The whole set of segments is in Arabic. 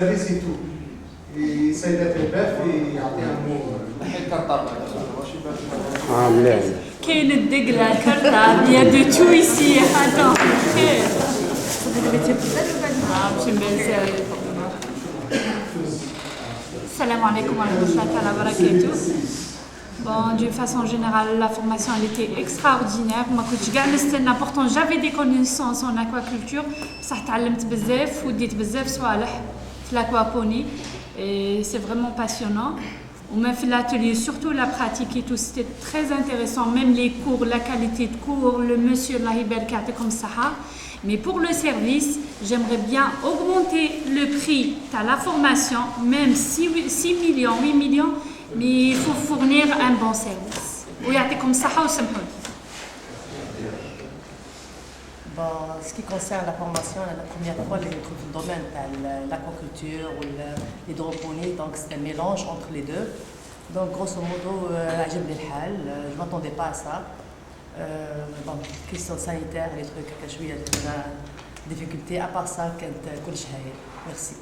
فيزيتو سيدات الباب يعطيها مليح. كاين الدقلة كرتا il y a de tout ici. Attends. Salam alaikum wa rahmatullahi wa barakatuh. Bon, d'une façon générale, la formation elle était extraordinaire. Moi, pourtant j'avais des connaissances en aquaculture. Ça تعلمت بزاف وديت بزاف صوالح في l'aquaponie et c'est vraiment passionnant. On m'a fait l'atelier, surtout la pratique et tout, c'était très intéressant, même les cours, la qualité de cours, le monsieur Allah يبارك comme ça. Mais pour le service, j'aimerais bien augmenter le prix de la formation, même 6 millions, 8 millions, mais il faut fournir un bon service. ويعطيكم الصحة وسمحوا لي. Bon, ce qui concerne la formation, la première fois, je me trouve dans le domaine de l'aquaculture ou l'hydroponie, donc c'est un mélange entre les deux. Donc, grosso modo, je ne m'attendais pas à ça. Bon, question sanitaire, les trucs que je suis, des difficultés. À part ça, merci.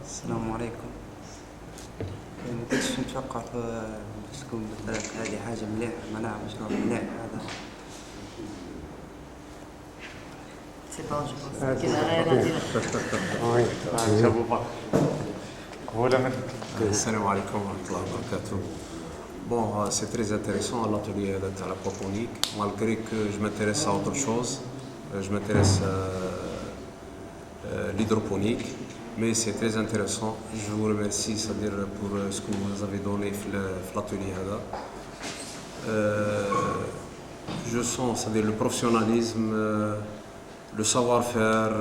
السلام عليكم. ما كنتش نتوقع تكون هذه حاجة مليحة، معناها مشروع مليح هذا. C'est bon, je pense qu'il n'a rien à dire. Salam alaikum wa rahmatullahi wa barakatuh. Bon, c'est très intéressant l'atelier de l'aquaponique, malgré que je m'intéresse à autre chose. Je m'intéresse à l'hydroponique, mais c'est très intéressant. Je vous remercie, c'est-à-dire pour ce que vous avez donné dans l'atelier. Je sens, c'est-à-dire le professionnalisme, le savoir-faire.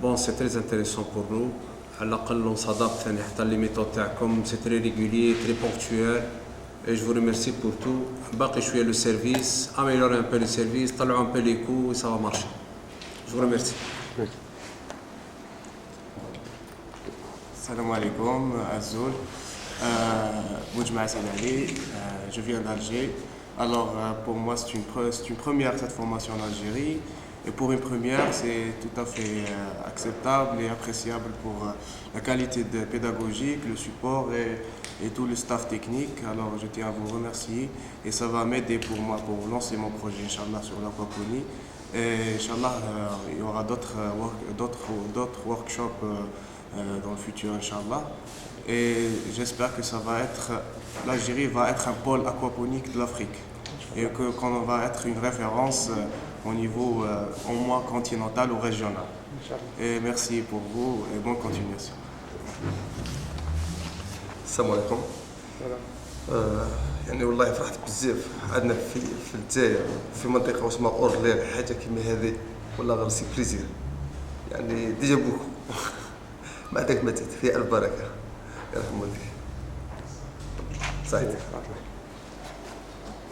Bon, c'est très intéressant pour nous. À l'aqal, on s'adapte à les méthodes تاعكم, c'est très régulier, très ponctuel. Et je vous remercie pour tout. باقي شوية le service, améliorer un peu le service, طلعوا un peu les coûts et ça va marcher. Je vous remercie. Salam alaikum, Azoul. Boudjma Salali, je viens d'Alger. Alors, pour moi, c'est une première cette formation en Algérie. Et pour une première, c'est tout à fait acceptable et appréciable pour la qualité pédagogique, le support et tout le staff technique. Alors, je tiens à vous remercier et ça va m'aider pour moi pour lancer mon projet, Inch'Allah, sur l'aquaponie. Et Inch'Allah, il y aura d'autres workshops dans le futur, Inch'Allah. Et j'espère que l'Algérie va être un pôle aquaponique de l'Afrique et qu'on va être une référence au niveau au moins continental ou régional. Et merci pour vous et bonne continuation. السلام عليكم. يعني والله فرحت بزاف. عندنا في الجزائر في منطقة اسمها أورلير حاجة كيما هذه والله غير سي بليزير. يعني ديجا بوكو. ما عندك ما تزيد فيها ألف بركة. يرحم والديك. سعيد.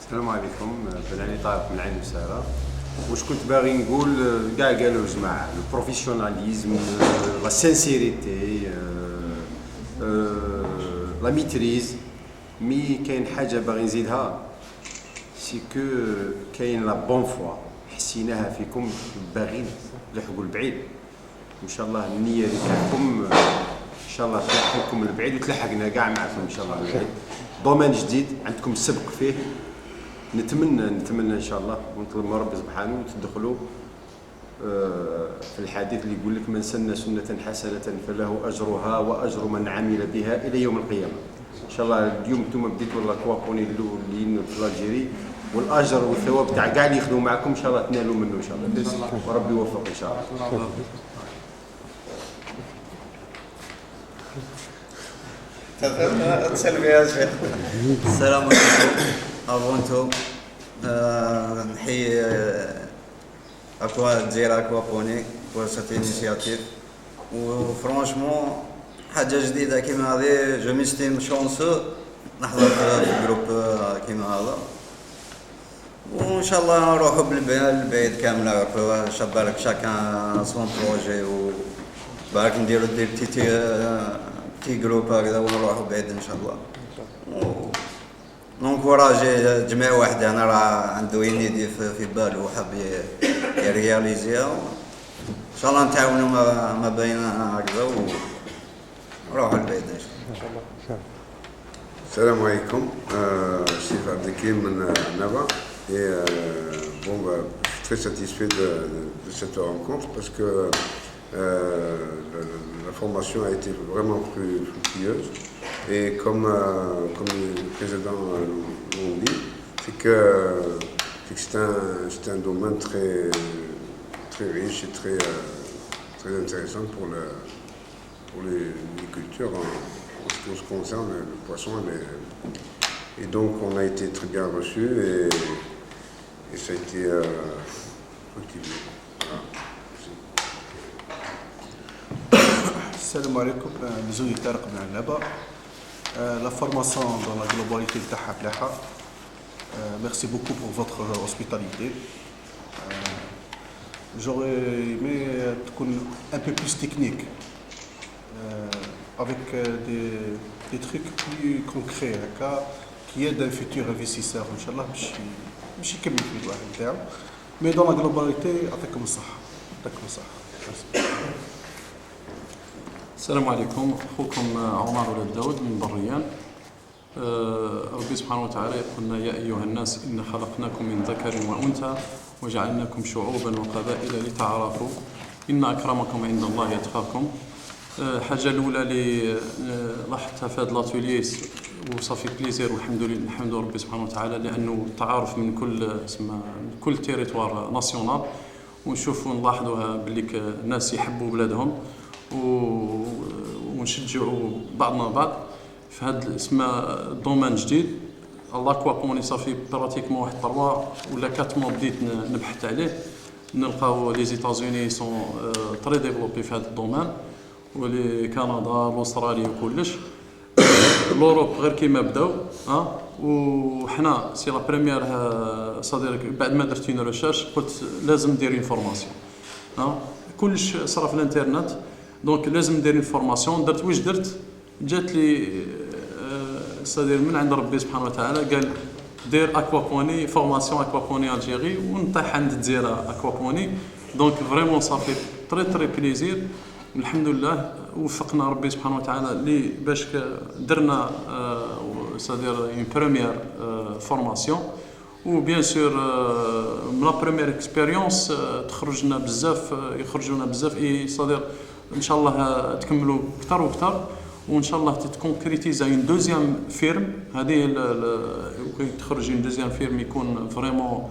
السلام عليكم. بن علي طارق من عين وسارة. واش كنت باغي نقول كاع قالوا جماعة البروفيسيوناليزم لا سانسيريتي لا ميتريز مي كاين حاجة باغي نزيدها سي كو كاين لا بون فوا حسيناها فيكم باغيين تلحقوا البعيد ان شاء الله النية اللي تاعكم ان شاء الله تلحقكم البعيد وتلحقنا كاع معكم ان شاء الله البعيد. دومين جديد عندكم السبق فيه. نتمنى ان شاء الله ونطلب من ربي سبحانه وتدخلوا في الحديث اللي يقول لك من سن سنة حسنة فله أجرها وأجر من عمل بها إلى يوم القيامة. إن شاء الله اليوم انتم بديتوا الاكوابوني الاولين في الجزائر والأجر والثواب تاع كاع اللي يخدموا معكم إن شاء الله تنالوا منه إن شاء الله وربي يوفق إن شاء الله. السلام عليكم. افونتو نحيي الجزائر اكوابوني pour cette initiative وفرانشمون حاجه جديده كيما هذه. جو ميستيم شونسو نحضر في جروب كيما هذا وان شاء الله نروحوا بالبعيد كامله. شبارك شاكان سون بروجي وبارك نديروا دي تي جروب هكذا ونروحوا بعيد ان شاء الله. نونكوراجي جميع واحد هنا راه عنده ينيدي في بالو وحاب يرياليزيها. ان شاء الله نتعاونوا ما بين هكذا ونروحوا لبعيد ان شاء الله. Salam alaikum, Chef Abdelkrim Nava. Et bon, bah, je suis très satisfait de cette rencontre parce que la formation a été vraiment plus fructueuse. Et comme le président l'ont dit, c'est que c'est un domaine très riche et très intéressant pour les cultures. En ce qui concerne le poisson, et donc on a été très bien reçus et ça a été cultivé. Salam alaikum, Mzoui Tarek Ben Naba. La formation dans la globalité de Taha. Merci beaucoup pour votre hospitalité. J'aurais aimé être un peu plus technique. Avec des trucs plus concrets qui aident un futur investisseur, Inch'Allah, مش يكمل في الواحد نتاعو. Mais dans la globalité, يعطيكم الصحة. السلام عليكم، أخوكم عمر ولد داود من ضريان. ربي سبحانه وتعالى يقولنا يا أيها الناس إن خلقناكم من ذكر وأنثى وجعلناكم شعوبا وقبائل لتعارفوا إن أكرمكم عند الله يتقاكم. الحاجه الاولى اللي لاحظتها في هذا لاتوليي وصافي بليزير والحمد لله الحمد ربي سبحانه وتعالى لانه تعارف من كل تيريتوار ناسيونال ونشوفوا نلاحظوها باللي الناس يحبوا بلادهم ونشجعوا بعضنا بعض في هذا دومين جديد. لاكوابوني صافي براتيكمون واحد 3 ولا 4 موا بديت نبحث عليه. نلقاو لي زيتازوني سون تري ديفلوبي في هذا الدومين ولي كندا الاستراليا وكلش. لوروب غير كيما بداو وحنا سي لا بريمير صديق بعد ما درت اون ريشيرش قلت لازم ندير اون فورماسيون. كلش صرا في الانترنت دونك لازم ندير اون فورماسيون. درت واش درت جات لي صديق من عند ربي سبحانه وتعالى قال دير اكوابوني فورماسيون اكوابوني الجيري ونطيح عند الجزيره اكوابوني. دونك فريمون صافي تري بليزير الحمد لله وفقنا ربي سبحانه وتعالى لي باش درنا c'est-à-dire une première formation و بيان سور من لا بريمير اكسبيريونس يخرجونا بزاف c'est-à-dire ان شاء الله تكملوا اكثر واكثر وان شاء الله تكونكريتيزا اون دوزيام فيرم. هذه كي تخرج اون دوزيام فيرم يكون فريمون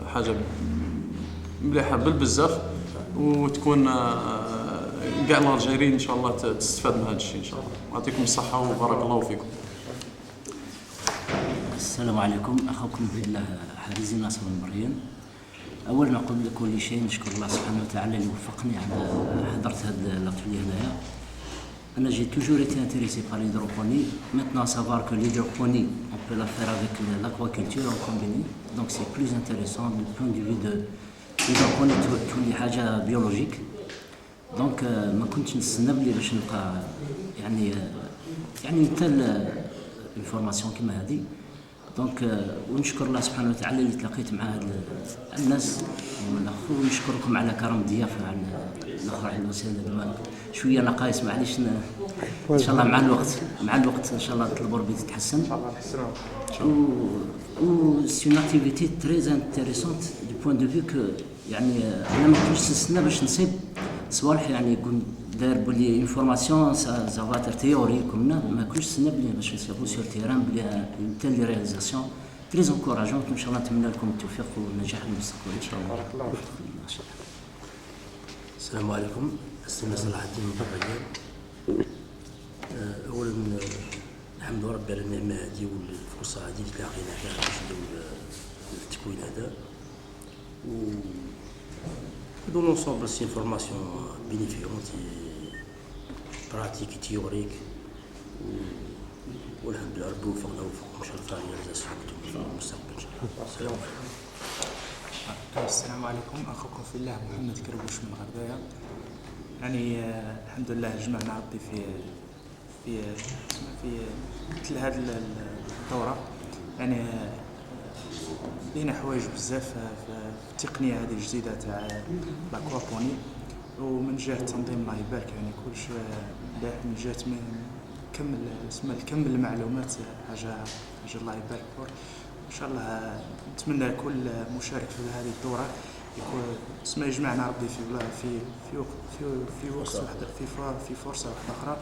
حاجه مليحه بالبزاف وتكون كاع الجزائريين ان شاء الله تستفاد من هذا الشيء ان شاء الله. يعطيكم الصحه وبارك الله فيكم. السلام عليكم، اخوكم في الله حريزي ناصر بن مريم. اولا قبل كل شيء نشكر الله سبحانه وتعالى اللي وفقني على حضرت هذا لاتولي هنايا. انا جي توجور ايتي انتريسي بار ليدروبوني. ميتنون سافوار كو ليدروبوني اون بو لا فير افيك لاكواكولتور اون كومبيني دونك سي بلوز انتريسون دو بوين دو في دو ليدروبوني تولي حاجه بيولوجيك. دونك ما كنتش نستنى بلي باش نلقى يعني مثال انفورماسيون كيما هذه. دونك ونشكر الله سبحانه وتعالى اللي تلاقيت مع الناس والاخو ونشكركم على كرم الضيافه على الاخر على الوسائل شويه نقائص معليش ان شاء الله مع الوقت ان شاء الله التلبور بتتحسن ان شاء الله نحسنوا و سي اون اكتيفيتي تري انتريسونت دو بوين دو فيو كو يعني انا ما كنتش نستنى باش نصيب صوالح يعني يكون داير بلي انفورماسيون زافاتر تيوري كنا ما كنتش نستنى بلي باش نصيبو سور تيران بلي تال لي رياليزاسيون تري انكوراجونت ان شاء الله نتمنى لكم التوفيق والنجاح المستقبل ان شاء الله. بارك الله فيك. السلام عليكم، استاذ صلاح الدين من ضريان. اولا الحمد لله ربي على النعمه هذه والفرصه هذه اللي تلاقينا فيها باش نديرو التكوين هذا و dans l'ensemble c'est une formation bénéfique pratique théorique والحمد لله ربي وفقنا ان شاء الله في الرياليزاسيون في المستقبل ان شاء الله. السلام عليكم. السلام عليكم، اخوكم في الله محمد كربوش من غردايه. يعني الحمد لله جمعنا ربي في في مثل هذه الدوره. يعني لينا حوايج بزاف في التقنيه هذه الجديده تاع لاكوابوني، ومن جهه تنظيم الله يبارك يعني كلش مليح، من جهه كم المعلومات حاجه الله يبارك فيك. ان شاء الله نتمنى كل مشارك في هذه الدوره يكون اسمه يجمعنا ربي في وقت واحد في فرصه واحده اخرى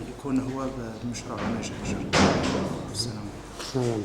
يكون هو بمشروع ناجح ان شاء الله. السلام عليكم.